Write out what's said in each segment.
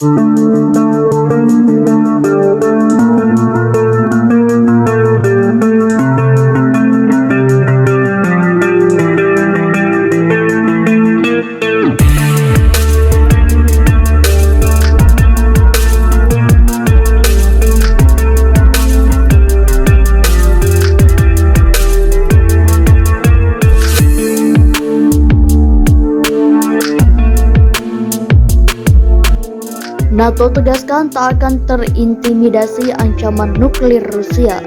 NATO tegaskan tak akan terintimidasi ancaman nuklir Rusia.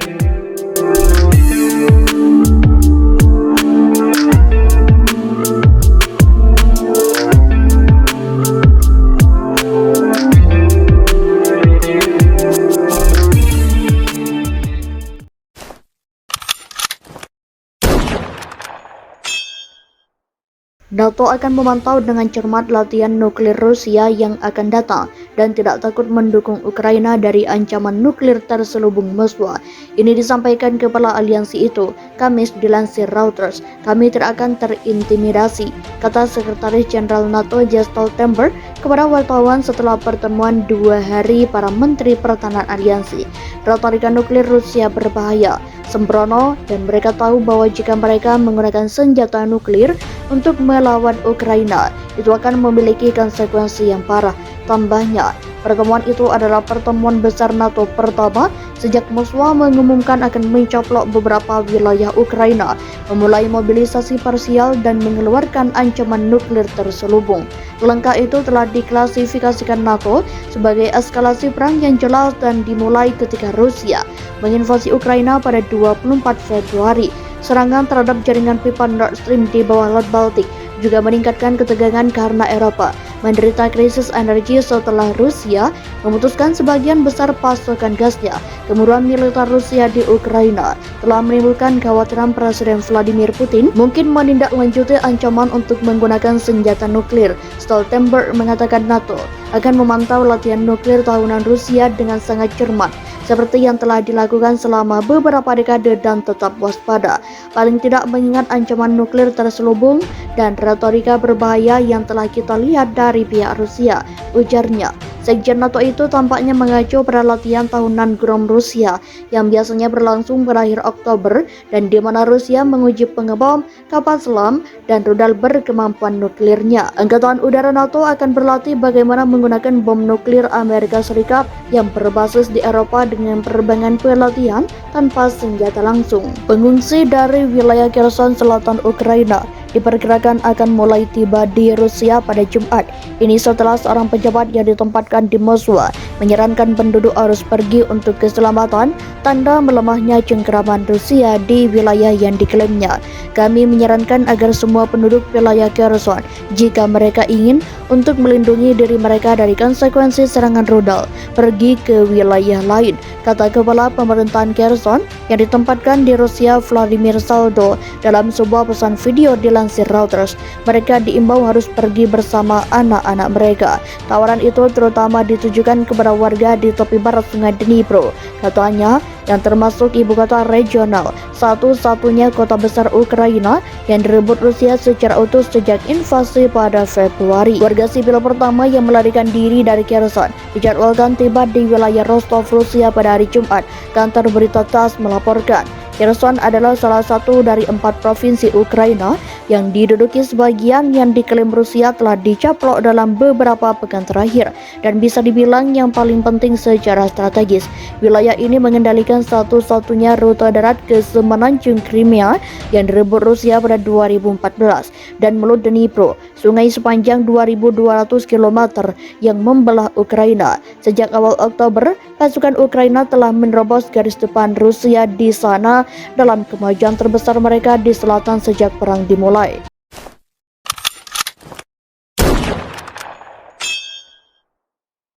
NATO akan memantau dengan cermat latihan nuklir Rusia yang akan datang dan tidak takut mendukung Ukraina dari ancaman nuklir terselubung Moskwa. Ini disampaikan Kepala Aliansi itu Kamis dilansir Reuters. Kami tidak akan terintimidasi, kata Sekretaris Jenderal NATO Jens Stoltenberg kepada wartawan setelah pertemuan 2 hari para Menteri Pertahanan Aliansi. Retorika nuklir Rusia berbahaya, sembrono, dan mereka tahu bahwa jika mereka menggunakan senjata nuklir untuk melawan Ukraina, itu akan memiliki konsekuensi yang parah. Tambahnya, pertemuan itu adalah pertemuan besar NATO pertama sejak Moskwa mengumumkan akan mencaplok beberapa wilayah Ukraina, memulai mobilisasi parsial dan mengeluarkan ancaman nuklir terselubung. Langkah itu telah diklasifikasikan NATO sebagai eskalasi perang yang jelas dan dimulai ketika Rusia menginvasi Ukraina pada 24 Februari. Serangan terhadap jaringan pipa Nord Stream di bawah Laut Baltik juga meningkatkan ketegangan karena Eropa menderita krisis energi setelah Rusia memutuskan sebagian besar pasokan gasnya. Kemuruan militer Rusia di Ukraina telah menimbulkan kekhawatiran Presiden Vladimir Putin mungkin menindaklanjuti ancaman untuk menggunakan senjata nuklir. Stoltenberg mengatakan NATO akan memantau latihan nuklir tahunan Rusia dengan sangat cermat, seperti yang telah dilakukan selama beberapa dekade, dan tetap waspada, paling tidak mengingat ancaman nuklir terselubung dan retorika berbahaya yang telah kita lihat dari pihak Rusia, ujarnya. Sekjen NATO itu tampaknya mengacu pada latihan tahunan Grom Rusia yang biasanya berlangsung pada akhir Oktober dan di mana Rusia menguji pengebom, kapal selam, dan rudal berkemampuan nuklirnya. Angkatan Udara NATO akan berlatih bagaimana menggunakan bom nuklir Amerika Serikat yang berbasis di Eropa dengan penerbangan pelatihan tanpa senjata langsung. Pengungsi dari wilayah Kherson selatan Ukraina diperkirakan akan mulai tiba di Rusia pada Jumat. Ini setelah seorang pejabat yang ditempatkan di Moskwa menyarankan penduduk harus pergi untuk keselamatan, tanda melemahnya cengkeraman Rusia di wilayah yang diklaimnya. Kami menyarankan agar semua penduduk wilayah Kherson, jika mereka ingin untuk melindungi diri mereka dari konsekuensi serangan rudal, pergi ke wilayah lain, kata Kepala Pemerintahan Kherson yang ditempatkan di Rusia Vladimir Saldo dalam sebuah pesan video dilansir Reuters. Mereka diimbau harus pergi bersama anak-anak mereka. Tawaran itu terutama ditujukan kepada warga di tepi barat Sungai Dnipro, katanya, yang termasuk ibu kota regional, satu-satunya kota besar Ukraina yang direbut Rusia secara utuh sejak invasi pada Februari. Warga sipil pertama yang melarikan diri dari Kherson dijadwalkan tiba di wilayah Rostov, Rusia pada hari Jumat, kantor berita TASS melaporkan. Kherson adalah salah satu dari 4 provinsi Ukraina yang diduduki sebagian yang diklaim Rusia telah dicaplok dalam beberapa pekan terakhir dan bisa dibilang yang paling penting secara strategis. Wilayah ini mengendalikan satu-satunya rute darat ke semenanjung Crimea yang direbut Rusia pada 2014 dan mulut Dnipro, sungai sepanjang 2.200 km yang membelah Ukraina. Sejak awal Oktober, pasukan Ukraina telah menerobos garis depan Rusia di sana dalam kemajuan terbesar mereka di selatan sejak perang dimulai.